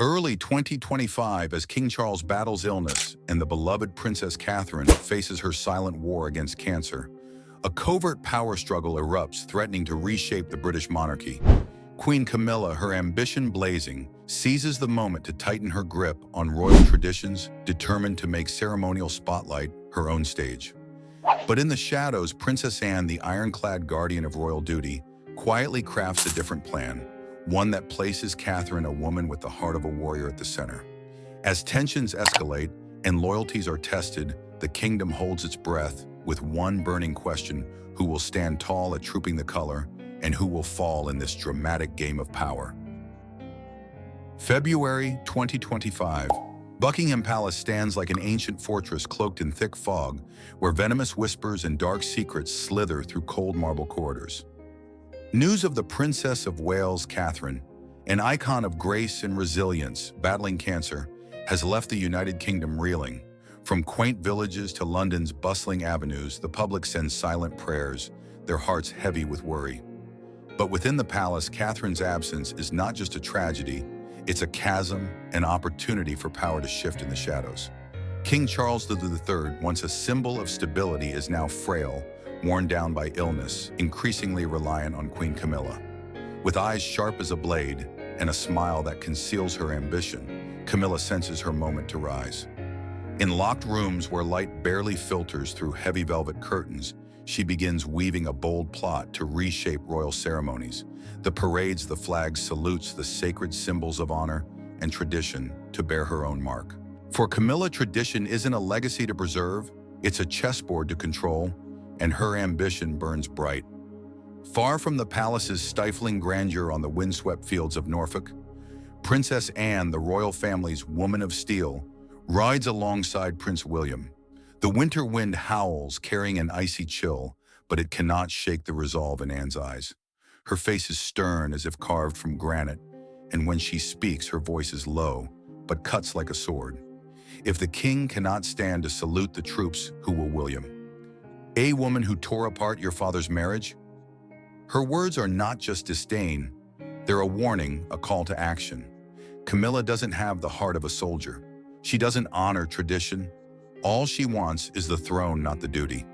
Early 2025, as King Charles battles illness and the beloved Princess Catherine faces her silent war against cancer, a covert power struggle erupts, threatening to reshape the British monarchy. Queen Camilla, her ambition blazing, seizes the moment to tighten her grip on royal traditions, determined to make ceremonial spotlight her own stage. But in the shadows, Princess Anne, the ironclad guardian of royal duty, quietly crafts a different plan, one that places Catherine, a woman with the heart of a warrior, at the center. As tensions escalate and loyalties are tested, the kingdom holds its breath with one burning question: who will stand tall at trooping the color, and who will fall in this dramatic game of power? February 2025. Buckingham Palace stands like an ancient fortress cloaked in thick fog, where venomous whispers and dark secrets slither through cold marble corridors. News of the Princess of Wales, Catherine, an icon of grace and resilience battling cancer, has left the United Kingdom reeling. From quaint villages to London's bustling avenues, the public sends silent prayers, their hearts heavy with worry. But within the palace, Catherine's absence is not just a tragedy, it's a chasm, an opportunity for power to shift in the shadows. King Charles III, once a symbol of stability, is now frail, worn down by illness, increasingly reliant on Queen Camilla. With eyes sharp as a blade and a smile that conceals her ambition, Camilla senses her moment to rise. In locked rooms where light barely filters through heavy velvet curtains, she begins weaving a bold plot to reshape royal ceremonies. The parades, the flags, salutes, the sacred symbols of honor and tradition to bear her own mark. For Camilla, tradition isn't a legacy to preserve, it's a chessboard to control, and her ambition burns bright. Far from the palace's stifling grandeur on the windswept fields of Norfolk, Princess Anne, the royal family's woman of steel, rides alongside Prince William. The winter wind howls, carrying an icy chill, but it cannot shake the resolve in Anne's eyes. Her face is stern as if carved from granite, and when she speaks, her voice is low, but cuts like a sword. If the king cannot stand to salute the troops, who will William? A woman who tore apart your father's marriage? Her words are not just disdain, they're a warning, a call to action. Camilla doesn't have the heart of a soldier. She doesn't honor tradition. All she wants is the throne, not the duty.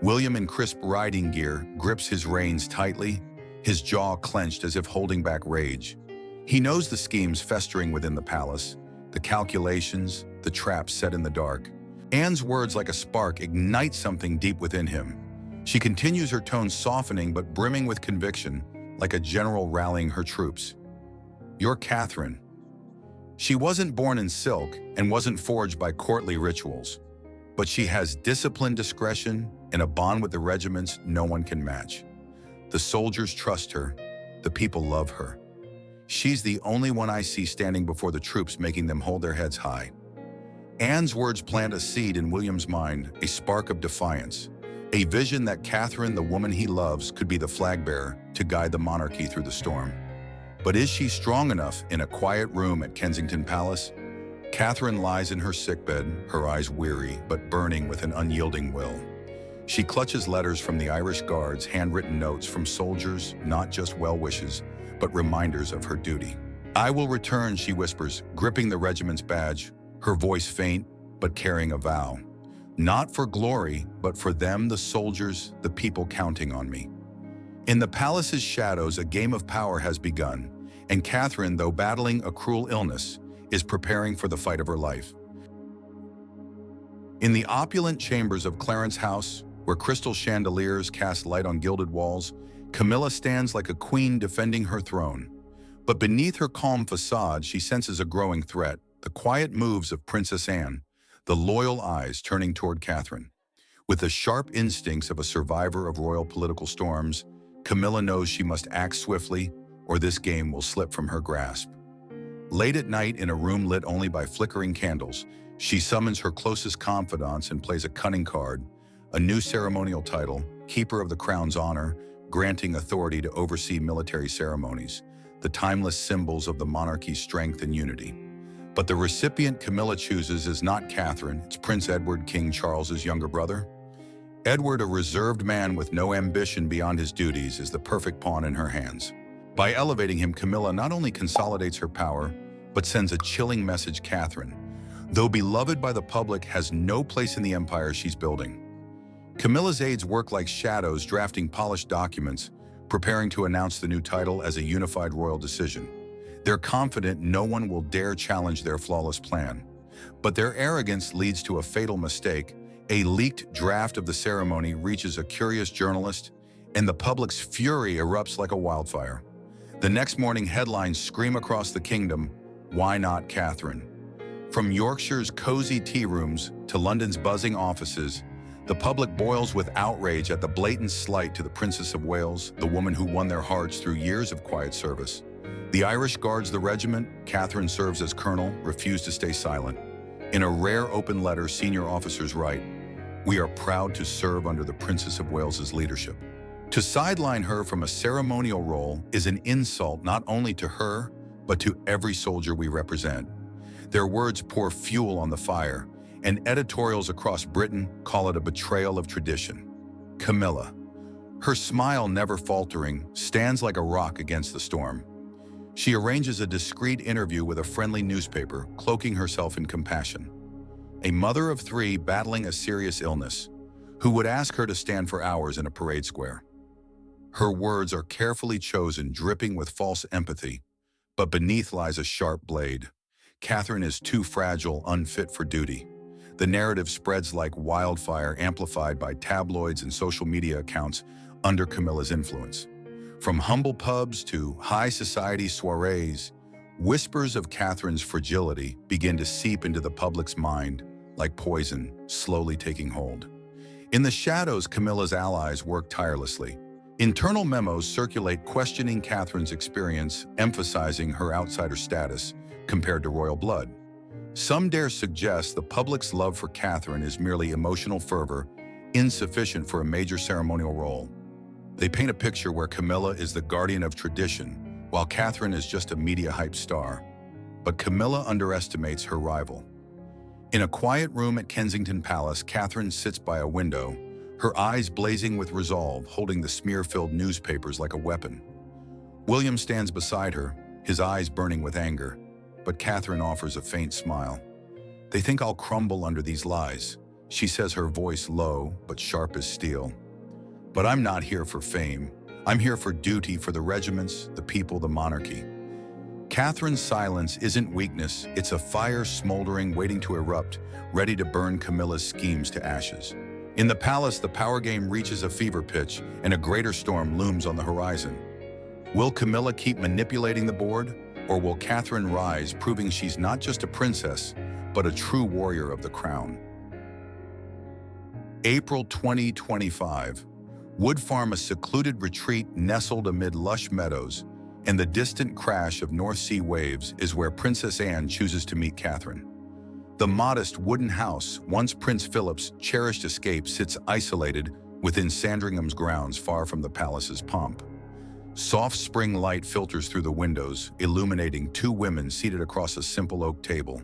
William, in crisp riding gear, grips his reins tightly, his jaw clenched as if holding back rage. He knows the schemes festering within the palace, the calculations, the traps set in the dark. Anne's words, like a spark, ignite something deep within him. She continues, her tone softening but brimming with conviction, like a general rallying her troops. You're Catherine. She wasn't born in silk and wasn't forged by courtly rituals, but she has discipline, discretion, and a bond with the regiments no one can match. The soldiers trust her, the people love her. She's the only one I see standing before the troops, making them hold their heads high. Anne's words plant a seed in William's mind, a spark of defiance, a vision that Catherine, the woman he loves, could be the flag bearer to guide the monarchy through the storm. But is she strong enough? In a quiet room at Kensington Palace, Catherine lies in her sickbed, her eyes weary but burning with an unyielding will. She clutches letters from the Irish Guards, handwritten notes from soldiers, not just well wishes, but reminders of her duty. I will return, she whispers, gripping the regiment's badge, her voice faint but carrying a vow. Not for glory, but for them, the soldiers, the people counting on me. In the palace's shadows, a game of power has begun, and Catherine, though battling a cruel illness, is preparing for the fight of her life. In the opulent chambers of Clarence House, where crystal chandeliers cast light on gilded walls, Camilla stands like a queen defending her throne. But beneath her calm facade, she senses a growing threat, the quiet moves of Princess Anne, the loyal eyes turning toward Catherine. With the sharp instincts of a survivor of royal political storms, Camilla knows she must act swiftly, or this game will slip from her grasp. Late at night, in a room lit only by flickering candles, she summons her closest confidants and plays a cunning card, a new ceremonial title, Keeper of the Crown's honor, granting authority to oversee military ceremonies, the timeless symbols of the monarchy's strength and unity. But the recipient Camilla chooses is not Catherine, it's Prince Edward, King Charles's younger brother. Edward, a reserved man with no ambition beyond his duties, is the perfect pawn in her hands. By elevating him, Camilla not only consolidates her power, but sends a chilling message. Catherine, though beloved by the public, has no place in the empire she's building. Camilla's aides work like shadows, drafting polished documents, preparing to announce the new title as a unified royal decision. They're confident no one will dare challenge their flawless plan. But their arrogance leads to a fatal mistake. A leaked draft of the ceremony reaches a curious journalist, and the public's fury erupts like a wildfire. The next morning, headlines scream across the kingdom, "Why not Catherine?" From Yorkshire's cozy tea rooms to London's buzzing offices, the public boils with outrage at the blatant slight to the Princess of Wales, the woman who won their hearts through years of quiet service. The Irish guards the regiment. Catherine serves as colonel, refused to stay silent. In a rare open letter, senior officers write, "We are proud to serve under the Princess of Wales's leadership." To sideline her from a ceremonial role is an insult not only to her, but to every soldier we represent. Their words pour fuel on the fire, and editorials across Britain call it a betrayal of tradition. Camilla, her smile never faltering, stands like a rock against the storm. She arranges a discreet interview with a friendly newspaper, cloaking herself in compassion. A mother of three battling a serious illness, who would ask her to stand for hours in a parade square. Her words are carefully chosen, dripping with false empathy, but beneath lies a sharp blade. Catherine is too fragile, unfit for duty. The narrative spreads like wildfire, amplified by tabloids and social media accounts under Camilla's influence. From humble pubs to high society soirees, whispers of Catherine's fragility begin to seep into the public's mind like poison, slowly taking hold. In the shadows, Camilla's allies work tirelessly. Internal memos circulate questioning Catherine's experience, emphasizing her outsider status compared to royal blood. Some dare suggest the public's love for Catherine is merely emotional fervor, insufficient for a major ceremonial role. They paint a picture where Camilla is the guardian of tradition, while Catherine is just a media-hype star. But Camilla underestimates her rival. In a quiet room at Kensington Palace, Catherine sits by a window, her eyes blazing with resolve, holding the smear-filled newspapers like a weapon. William stands beside her, his eyes burning with anger, but Catherine offers a faint smile. "They think I'll crumble under these lies," she says, her voice low but sharp as steel. "But I'm not here for fame. I'm here for duty, for the regiments, the people, the monarchy." Catherine's silence isn't weakness, it's a fire smoldering, waiting to erupt, ready to burn Camilla's schemes to ashes. In the palace, the power game reaches a fever pitch, and a greater storm looms on the horizon. Will Camilla keep manipulating the board, or will Catherine rise, proving she's not just a princess, but a true warrior of the crown? April 2025. Wood Farm, a secluded retreat nestled amid lush meadows, and the distant crash of North Sea waves is where Princess Anne chooses to meet Catherine. The modest wooden house, once Prince Philip's cherished escape, sits isolated within Sandringham's grounds, far from the palace's pomp. Soft spring light filters through the windows, illuminating two women seated across a simple oak table.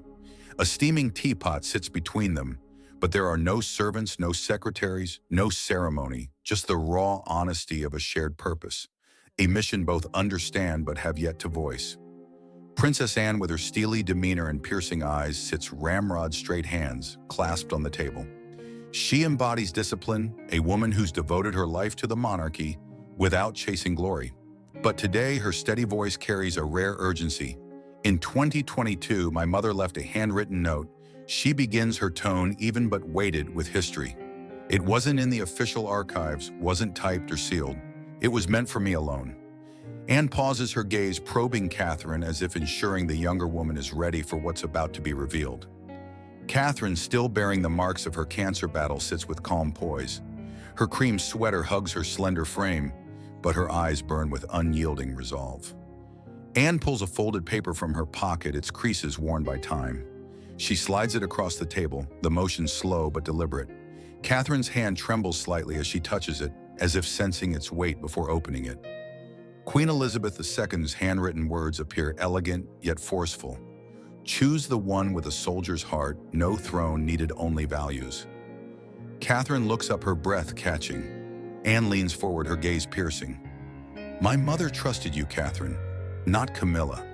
A steaming teapot sits between them, but there are no servants, no secretaries, no ceremony, just the raw honesty of a shared purpose, a mission both understand but have yet to voice. Princess Anne, with her steely demeanor and piercing eyes, sits ramrod-straight hands clasped on the table. She embodies discipline, a woman who's devoted her life to the monarchy without chasing glory. But today, her steady voice carries a rare urgency. "In 2022, my mother left a handwritten note." She begins her tone even but weighted with history. "It wasn't in the official archives, wasn't typed or sealed. It was meant for me alone." Anne pauses, her gaze probing Catherine as if ensuring the younger woman is ready for what's about to be revealed. Catherine, still bearing the marks of her cancer battle, sits with calm poise. Her cream sweater hugs her slender frame, but her eyes burn with unyielding resolve. Anne pulls a folded paper from her pocket, its creases worn by time. She slides it across the table, the motion slow but deliberate. Catherine's hand trembles slightly as she touches it, as if sensing its weight before opening it. Queen Elizabeth II's handwritten words appear elegant yet forceful. "Choose the one with a soldier's heart, no throne needed, only values." Catherine looks up, her breath catching. Anne leans forward, her gaze piercing. "My mother trusted you, Catherine, not Camilla.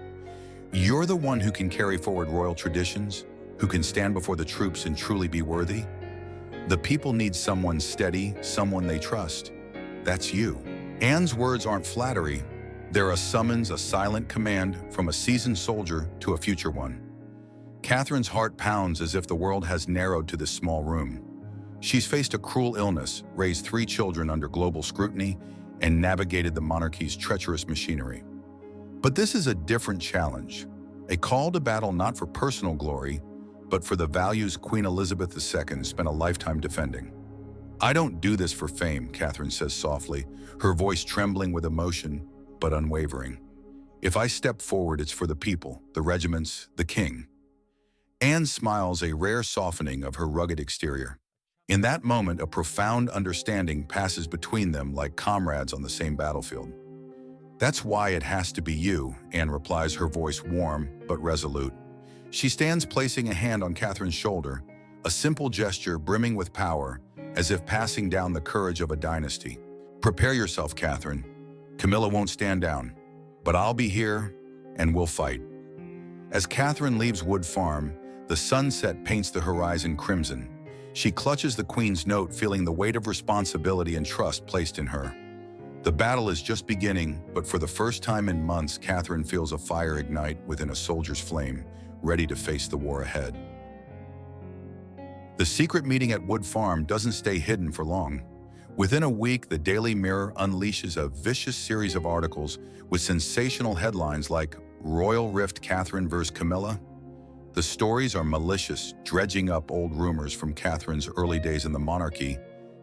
You're the one who can carry forward royal traditions, who can stand before the troops and truly be worthy. The people need someone steady, someone they trust. That's you. Anne's words aren't flattery. They're a summons, a silent command from a seasoned soldier to a future one. Catherine's heart pounds as if the world has narrowed to this small room. She's faced a cruel illness, raised 3 children under global scrutiny, and navigated the monarchy's treacherous machinery. But this is a different challenge, a call to battle not for personal glory, but for the values Queen Elizabeth II spent a lifetime defending. "I don't do this for fame," Catherine says softly, her voice trembling with emotion, but unwavering. "If I step forward, it's for the people, the regiments, the king." Anne smiles, a rare softening of her rugged exterior. In that moment, a profound understanding passes between them like comrades on the same battlefield. "That's why it has to be you," Anne replies, her voice warm but resolute. She stands, placing a hand on Catherine's shoulder, a simple gesture brimming with power, as if passing down the courage of a dynasty. "Prepare yourself, Catherine. Camilla won't stand down, but I'll be here, and we'll fight." As Catherine leaves Wood Farm, the sunset paints the horizon crimson. She clutches the Queen's note, feeling the weight of responsibility and trust placed in her. The battle is just beginning, but for the first time in months, Catherine feels a fire ignite within a soldier's flame, ready to face the war ahead. The secret meeting at Wood Farm doesn't stay hidden for long. Within a week, the Daily Mirror unleashes a vicious series of articles with sensational headlines like "Royal Rift, Catherine vs. Camilla." The stories are malicious, dredging up old rumors from Catherine's early days in the monarchy,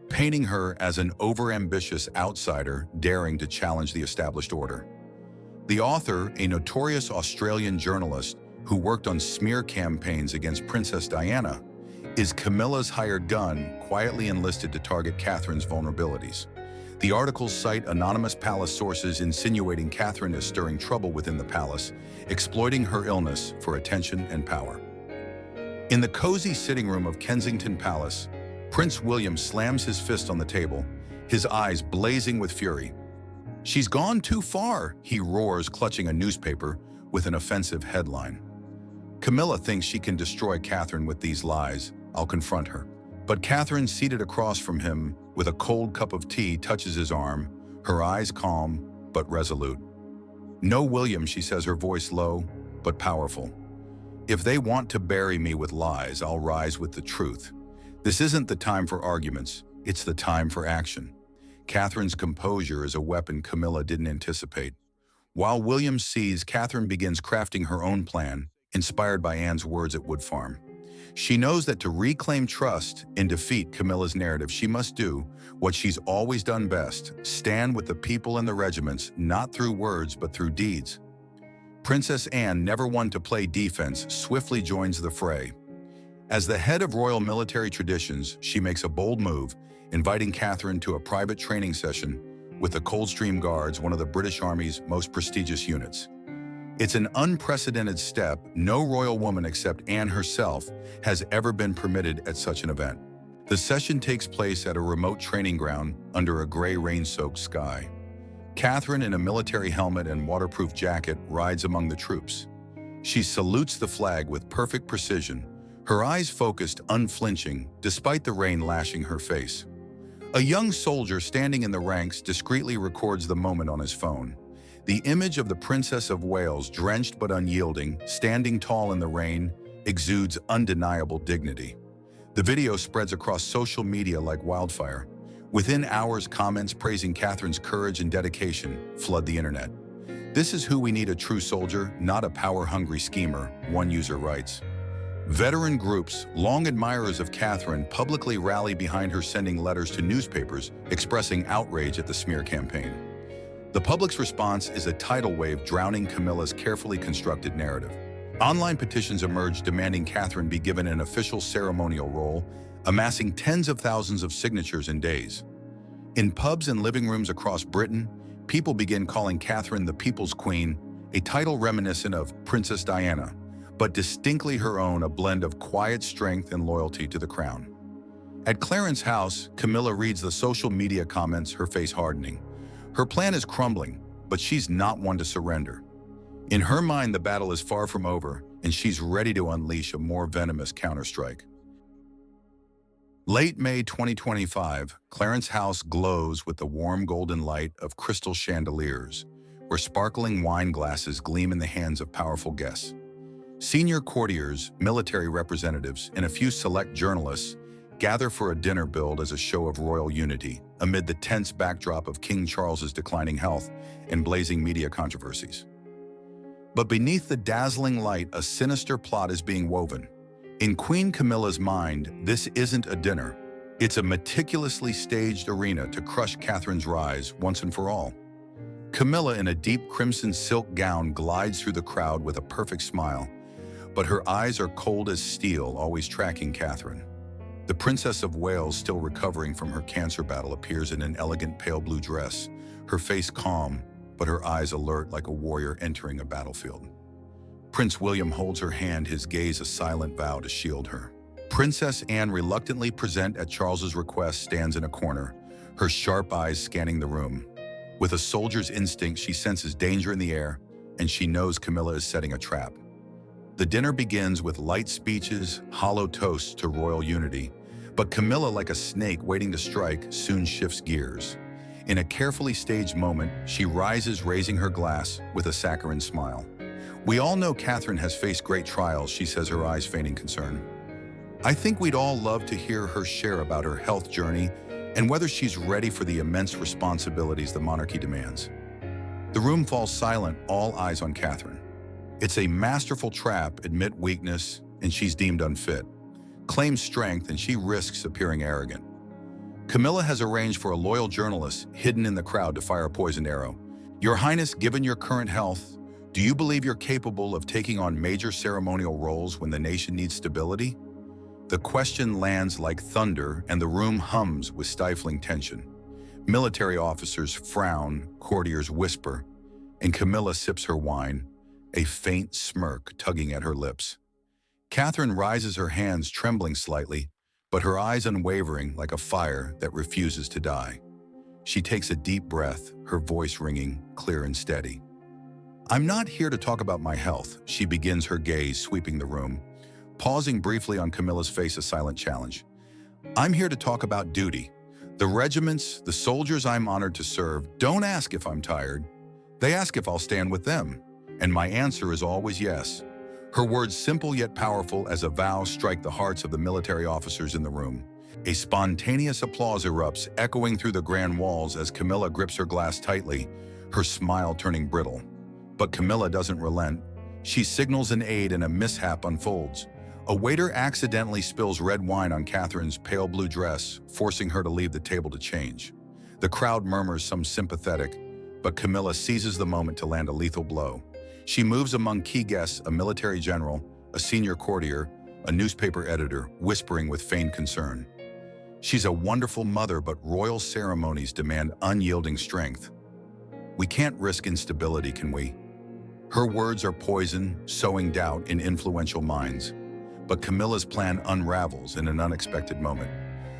painting her as an overambitious outsider daring to challenge the established order. The author, a notorious Australian journalist who worked on smear campaigns against Princess Diana, is Camilla's hired gun, quietly enlisted to target Catherine's vulnerabilities. The articles cite anonymous palace sources insinuating Catherine is stirring trouble within the palace, exploiting her illness for attention and power. In the cozy sitting room of Kensington Palace, Prince William slams his fist on the table, his eyes blazing with fury. "She's gone too far," he roars, clutching a newspaper with an offensive headline. "Camilla thinks she can destroy Catherine with these lies. I'll confront her." But Catherine, seated across from him with a cold cup of tea, touches his arm, her eyes calm but resolute. "No, William," she says, her voice low but powerful. "If they want to bury me with lies, I'll rise with the truth. This isn't the time for arguments, it's the time for action." Catherine's composure is a weapon Camilla didn't anticipate. While William sees, Catherine begins crafting her own plan, inspired by Anne's words at Wood Farm. She knows that to reclaim trust and defeat Camilla's narrative, she must do what she's always done best: stand with the people and the regiments, not through words but through deeds. Princess Anne, never one to play defense, swiftly joins the fray. As the head of royal military traditions, she makes a bold move, inviting Catherine to a private training session with the Coldstream Guards, one of the British Army's most prestigious units. It's an unprecedented step. No royal woman except Anne herself has ever been permitted at such an event. The session takes place at a remote training ground under a gray rain-soaked sky. Catherine, in a military helmet and waterproof jacket, rides among the troops. She salutes the flag with perfect precision, her eyes focused, unflinching, despite the rain lashing her face. A young soldier standing in the ranks discreetly records the moment on his phone. The image of the Princess of Wales, drenched but unyielding, standing tall in the rain, exudes undeniable dignity. The video spreads across social media like wildfire. Within hours, comments praising Catherine's courage and dedication flood the internet. "This is who we need: a true soldier, not a power-hungry schemer," one user writes. Veteran groups, long admirers of Catherine, publicly rally behind her, sending letters to newspapers expressing outrage at the smear campaign. The public's response is a tidal wave drowning Camilla's carefully constructed narrative. Online petitions emerged demanding Catherine be given an official ceremonial role, amassing tens of thousands of signatures in days. In pubs and living rooms across Britain, people begin calling Catherine the People's Queen, a title reminiscent of Princess Diana, but distinctly her own, a blend of quiet strength and loyalty to the crown. At Clarence House, Camilla reads the social media comments, her face hardening. Her plan is crumbling, but she's not one to surrender. In her mind, the battle is far from over, and she's ready to unleash a more venomous counterstrike. Late May 2025, Clarence House glows with the warm golden light of crystal chandeliers, where sparkling wine glasses gleam in the hands of powerful guests. Senior courtiers, military representatives, and a few select journalists gather for a dinner billed as a show of royal unity, amid the tense backdrop of King Charles's declining health and blazing media controversies. But beneath the dazzling light, a sinister plot is being woven. In Queen Camilla's mind, this isn't a dinner. It's a meticulously staged arena to crush Catherine's rise once and for all. Camilla, in a deep crimson silk gown, glides through the crowd with a perfect smile, but her eyes are cold as steel, always tracking Catherine. The Princess of Wales, still recovering from her cancer battle, appears in an elegant pale blue dress, her face calm, but her eyes alert like a warrior entering a battlefield. Prince William holds her hand, his gaze a silent vow to shield her. Princess Anne, reluctantly present at Charles's request, stands in a corner, her sharp eyes scanning the room. With a soldier's instinct, she senses danger in the air, and she knows Camilla is setting a trap. The dinner begins with light speeches, hollow toasts to royal unity, but Camilla, like a snake waiting to strike, soon shifts gears. In a carefully staged moment, she rises, raising her glass with a saccharine smile. "We all know Catherine has faced great trials," she says, her eyes feigning concern. "I think we'd all love to hear her share about her health journey and whether she's ready for the immense responsibilities the monarchy demands." The room falls silent, all eyes on Catherine. It's a masterful trap: admit weakness, and she's deemed unfit. Claim strength, and she risks appearing arrogant. Camilla has arranged for a loyal journalist hidden in the crowd to fire a poisoned arrow. "Your Highness, given your current health, do you believe you're capable of taking on major ceremonial roles when the nation needs stability?" The question lands like thunder, and the room hums with stifling tension. Military officers frown, courtiers whisper, and Camilla sips her wine, a faint smirk tugging at her lips. Catherine rises, her hands trembling slightly, but her eyes unwavering like a fire that refuses to die. She takes a deep breath, her voice ringing, clear and steady. "I'm not here to talk about my health," she begins, her gaze sweeping the room, pausing briefly on Camilla's face, a silent challenge. "I'm here to talk about duty. The regiments, the soldiers I'm honored to serve, don't ask if I'm tired. They ask if I'll stand with them. And my answer is always yes." Her words, simple yet powerful as a vow, strike the hearts of the military officers in the room. A spontaneous applause erupts, echoing through the grand walls as Camilla grips her glass tightly, her smile turning brittle. But Camilla doesn't relent. She signals an aid, and a mishap unfolds. A waiter accidentally spills red wine on Catherine's pale blue dress, forcing her to leave the table to change. The crowd murmurs, some sympathetic, but Camilla seizes the moment to land a lethal blow. She moves among key guests, a military general, a senior courtier, a newspaper editor, whispering with feigned concern. She's a wonderful mother, but royal ceremonies demand unyielding strength. "We can't risk instability, can we?" Her words are poison, sowing doubt in influential minds. But Camilla's plan unravels in an unexpected moment.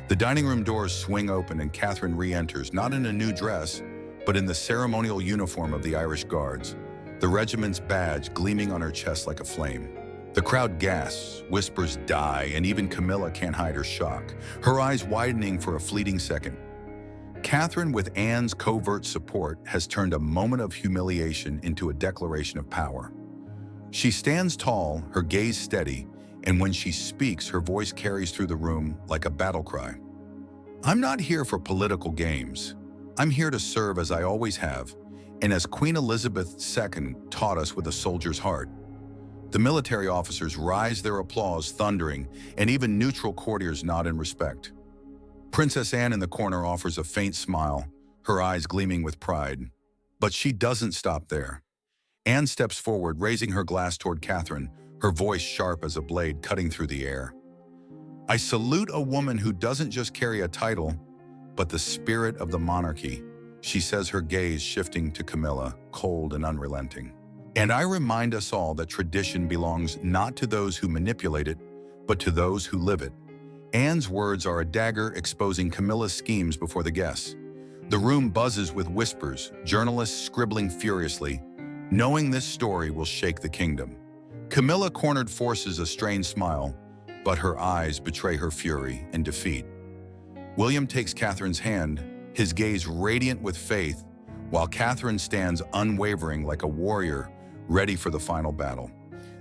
The dining room doors swing open, and Catherine re-enters, not in a new dress, but in the ceremonial uniform of the Irish Guards, the regiment's badge gleaming on her chest like a flame. The crowd gasps, whispers die, and even Camilla can't hide her shock, her eyes widening for a fleeting second. Catherine, with Anne's covert support, has turned a moment of humiliation into a declaration of power. She stands tall, her gaze steady, and when she speaks, her voice carries through the room like a battle cry. "I'm not here for political games. I'm here to serve as I always have, and as Queen Elizabeth II taught us, with a soldier's heart." The military officers rise, their applause thundering, and even neutral courtiers nod in respect. Princess Anne in the corner offers a faint smile, her eyes gleaming with pride. But she doesn't stop there. Anne steps forward, raising her glass toward Catherine, her voice sharp as a blade cutting through the air. "I salute a woman who doesn't just carry a title, but the spirit of the monarchy," she says, her gaze shifting to Camilla, cold and unrelenting. "And I remind us all that tradition belongs not to those who manipulate it, but to those who live it." Anne's words are a dagger, exposing Camilla's schemes before the guests. The room buzzes with whispers, journalists scribbling furiously, knowing this story will shake the kingdom. Camilla cornered forces a strained smile, but her eyes betray her fury and defeat. William takes Catherine's hand, his gaze radiant with faith, while Catherine stands unwavering like a warrior, ready for the final battle.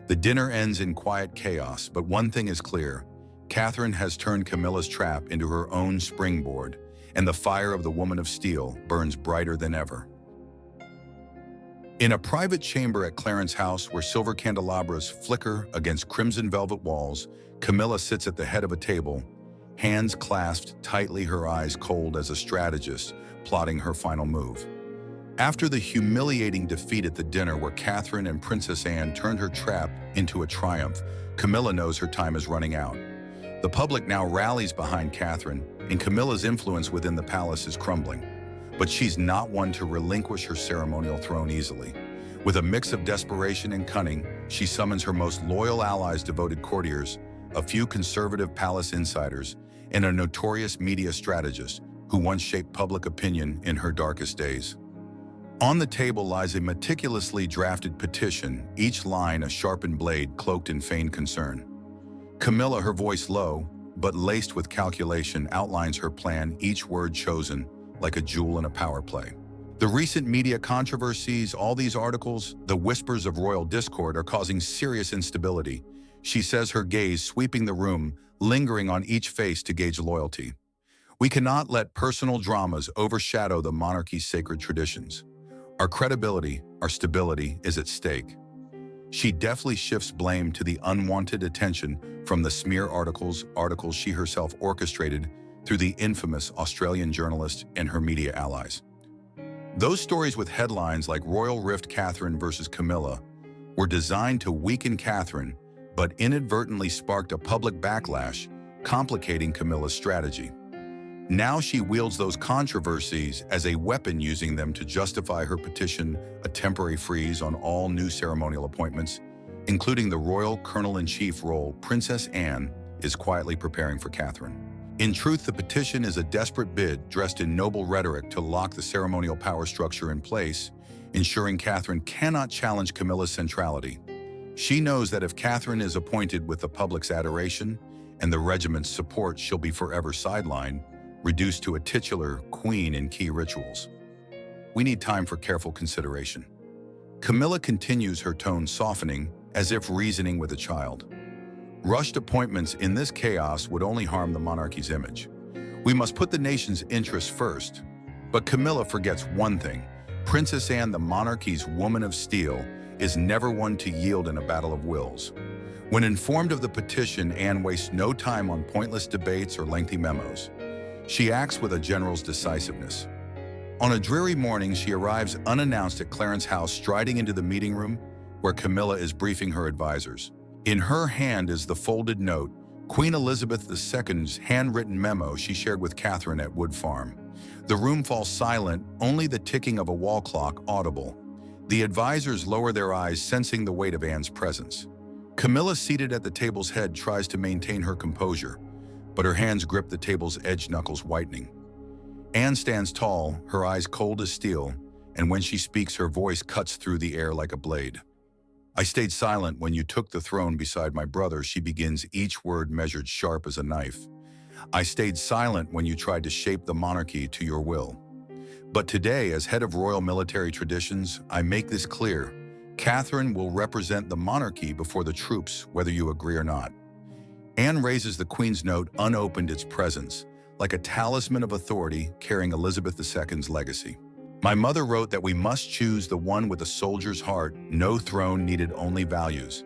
The dinner ends in quiet chaos, but one thing is clear. Catherine has turned Camilla's trap into her own springboard, and the fire of the woman of steel burns brighter than ever. In a private chamber at Clarence House where silver candelabras flicker against crimson velvet walls, Camilla sits at the head of a table, hands clasped tightly, her eyes cold as a strategist plotting her final move. After the humiliating defeat at the dinner where Catherine and Princess Anne turned her trap into a triumph, Camilla knows her time is running out. The public now rallies behind Catherine, and Camilla's influence within the palace is crumbling. But she's not one to relinquish her ceremonial throne easily. With a mix of desperation and cunning, she summons her most loyal allies, devoted courtiers, a few conservative palace insiders, and a notorious media strategist who once shaped public opinion in her darkest days. On the table lies a meticulously drafted petition, each line a sharpened blade cloaked in feigned concern. Camilla, her voice low, but laced with calculation, outlines her plan, each word chosen like a jewel in a power play. The recent media controversies, all these articles, the whispers of royal discord are causing serious instability. She says, her gaze sweeping the room, lingering on each face to gauge loyalty. We cannot let personal dramas overshadow the monarchy's sacred traditions. Our credibility, our stability is at stake. She deftly shifts blame to the unwanted attention from the smear articles she herself orchestrated through the infamous Australian journalist and her media allies. Those stories with headlines like Royal Rift Catherine versus Camilla were designed to weaken Catherine, but inadvertently sparked a public backlash, complicating Camilla's strategy. Now she wields those controversies as a weapon, using them to justify her petition, a temporary freeze on all new ceremonial appointments, including the royal colonel-in-chief role Princess Anne is quietly preparing for Catherine. In truth, the petition is a desperate bid dressed in noble rhetoric to lock the ceremonial power structure in place, ensuring Catherine cannot challenge Camilla's centrality. She knows that if Catherine is appointed with the public's adoration and the regiment's support, she'll be forever sidelined, reduced to a titular queen in key rituals. We need time for careful consideration. Camilla continues, her tone softening, as if reasoning with a child. Rushed appointments in this chaos would only harm the monarchy's image. We must put the nation's interests first. But Camilla forgets one thing. Princess Anne, the monarchy's woman of steel, is never one to yield in a battle of wills. When informed of the petition, Anne wastes no time on pointless debates or lengthy memos. She acts with a general's decisiveness. On a dreary morning, she arrives unannounced at Clarence House, striding into the meeting room where Camilla is briefing her advisors. In her hand is the folded note, Queen Elizabeth II's handwritten memo she shared with Catherine at Wood Farm. The room falls silent, only the ticking of a wall clock audible. The advisors lower their eyes, sensing the weight of Anne's presence. Camilla, seated at the table's head, tries to maintain her composure, but her hands grip the table's edge, knuckles whitening. Anne stands tall, her eyes cold as steel, and when she speaks, her voice cuts through the air like a blade. I stayed silent when you took the throne beside my brother, she begins, each word measured sharp as a knife. I stayed silent when you tried to shape the monarchy to your will. But today, as head of royal military traditions, I make this clear. Catherine will represent the monarchy before the troops, whether you agree or not. Anne raises the Queen's note, unopened, its presence, like a talisman of authority carrying Elizabeth II's legacy. My mother wrote that we must choose the one with a soldier's heart, no throne needed, only values.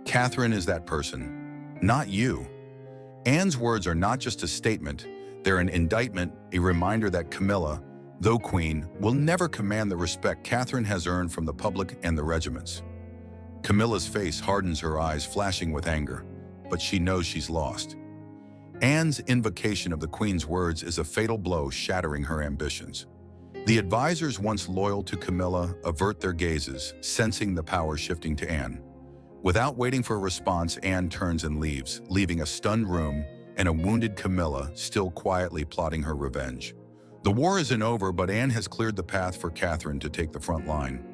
Catherine is that person, not you. Anne's words are not just a statement, they're an indictment, a reminder that Camilla, though queen, will never command the respect Catherine has earned from the public and the regiments. Camilla's face hardens, her eyes flashing with anger, but she knows she's lost. Anne's invocation of the Queen's words is a fatal blow, shattering her ambitions. The advisors, once loyal to Camilla, avert their gazes, sensing the power shifting to Anne. Without waiting for a response, Anne turns and leaves, leaving a stunned room and a wounded Camilla still quietly plotting her revenge. The war isn't over, but Anne has cleared the path for Catherine to take the front line.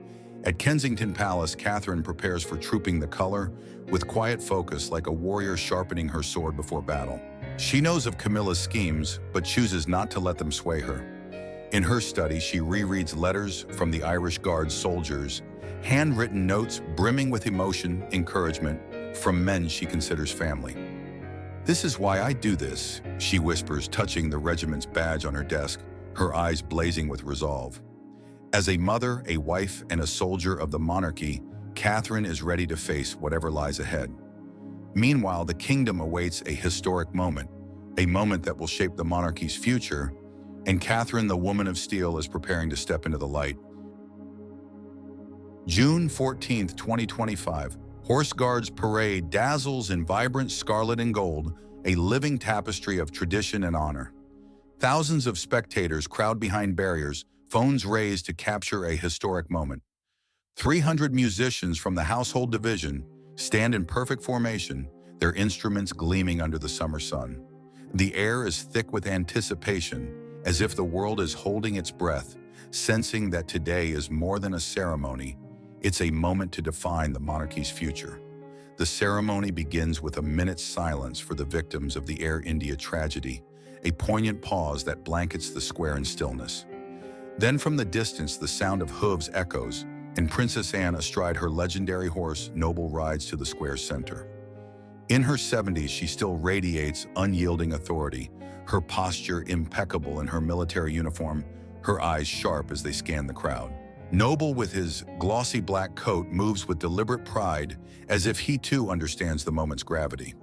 At Kensington Palace, Catherine prepares for trooping the color with quiet focus like a warrior sharpening her sword before battle. She knows of Camilla's schemes, but chooses not to let them sway her. In her study, she rereads letters from the Irish Guards soldiers, handwritten notes brimming with emotion, encouragement, from men she considers family. "This is why I do this," she whispers, touching the regiment's badge on her desk, her eyes blazing with resolve. As a mother, a wife, and a soldier of the monarchy, Catherine is ready to face whatever lies ahead. Meanwhile, the kingdom awaits a historic moment, a moment that will shape the monarchy's future, and Catherine, the woman of steel, is preparing to step into the light. June 14th, 2025. Horse Guards Parade dazzles in vibrant scarlet and gold, a living tapestry of tradition and honor. Thousands of spectators crowd behind barriers, phones raised to capture a historic moment. 300 musicians from the household division stand in perfect formation, their instruments gleaming under the summer sun. The air is thick with anticipation, as if the world is holding its breath, sensing that today is more than a ceremony. It's a moment to define the monarchy's future. The ceremony begins with a minute's silence for the victims of the Air India tragedy, a poignant pause that blankets the square in stillness. Then from the distance, the sound of hooves echoes, and Princess Anne, astride her legendary horse, Noble, rides to the square's center. In her 70s, she still radiates unyielding authority, her posture impeccable in her military uniform, her eyes sharp as they scan the crowd. Noble, with his glossy black coat, moves with deliberate pride, as if he too understands the moment's gravity.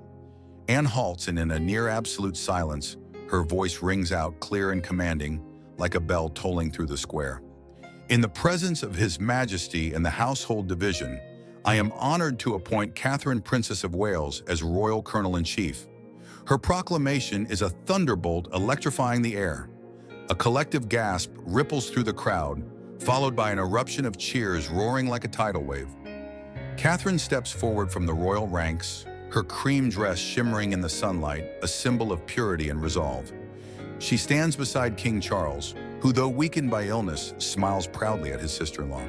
Anne halts, and in a near-absolute silence, her voice rings out clear and commanding, like a bell tolling through the square. "In the presence of His Majesty and the Household Division, I am honored to appoint Catherine, Princess of Wales, as Royal Colonel-in-Chief." Her proclamation is a thunderbolt electrifying the air. A collective gasp ripples through the crowd, followed by an eruption of cheers roaring like a tidal wave. Catherine steps forward from the royal ranks, her cream dress shimmering in the sunlight, a symbol of purity and resolve. She stands beside King Charles, who, though weakened by illness, smiles proudly at his sister-in-law.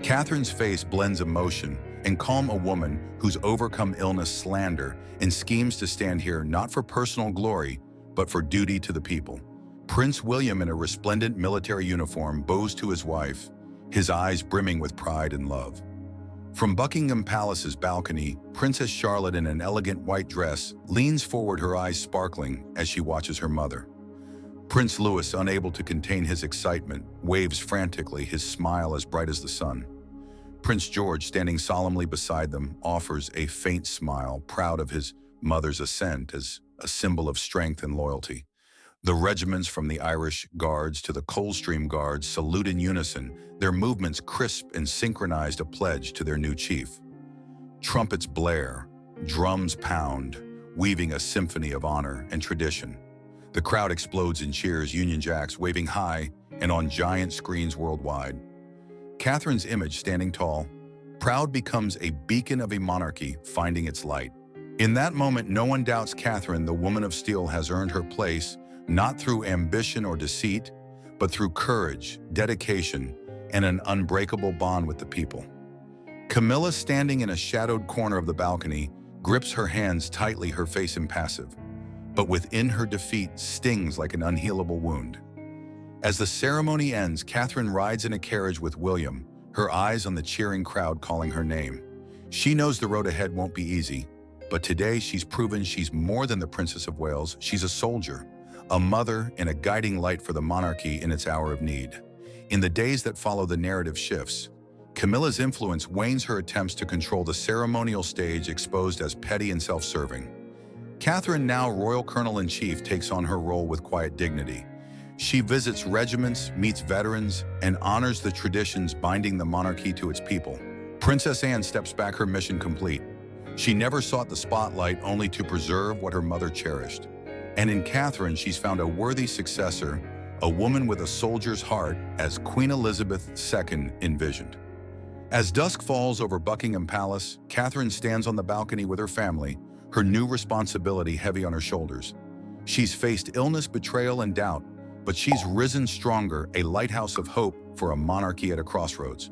Catherine's face blends emotion and calm, a woman who's overcome illness, slander, and schemes to stand here not for personal glory, but for duty to the people. Prince William, in a resplendent military uniform, bows to his wife, his eyes brimming with pride and love. From Buckingham Palace's balcony, Princess Charlotte, in an elegant white dress, leans forward, her eyes sparkling as she watches her mother. Prince Louis, unable to contain his excitement, waves frantically, his smile as bright as the sun. Prince George, standing solemnly beside them, offers a faint smile, proud of his mother's ascent as a symbol of strength and loyalty. The regiments from the Irish Guards to the Coldstream Guards salute in unison, their movements crisp and synchronized, a pledge to their new chief. Trumpets blare, drums pound, weaving a symphony of honor and tradition. The crowd explodes in cheers, Union Jacks waving high and on giant screens worldwide. Catherine's image, standing tall, proud, becomes a beacon of a monarchy finding its light. In that moment, no one doubts Catherine, the woman of steel, has earned her place, not through ambition or deceit, but through courage, dedication, and an unbreakable bond with the people. Camilla, standing in a shadowed corner of the balcony, grips her hands tightly, her face impassive. But within her, defeat stings like an unhealable wound. As the ceremony ends, Catherine rides in a carriage with William, her eyes on the cheering crowd calling her name. She knows the road ahead won't be easy, but today she's proven she's more than the Princess of Wales. She's a soldier, a mother, and a guiding light for the monarchy in its hour of need. In the days that follow, the narrative shifts. Camilla's influence wanes, her attempts to control the ceremonial stage exposed as petty and self-serving. Catherine, now Royal Colonel-in-Chief, takes on her role with quiet dignity. She visits regiments, meets veterans, and honors the traditions binding the monarchy to its people. Princess Anne steps back, her mission complete. She never sought the spotlight, only to preserve what her mother cherished. And in Catherine, she's found a worthy successor, a woman with a soldier's heart, as Queen Elizabeth II envisioned. As dusk falls over Buckingham Palace, Catherine stands on the balcony with her family, her new responsibility heavy on her shoulders. She's faced illness, betrayal, and doubt, but she's risen stronger, a lighthouse of hope for a monarchy at a crossroads.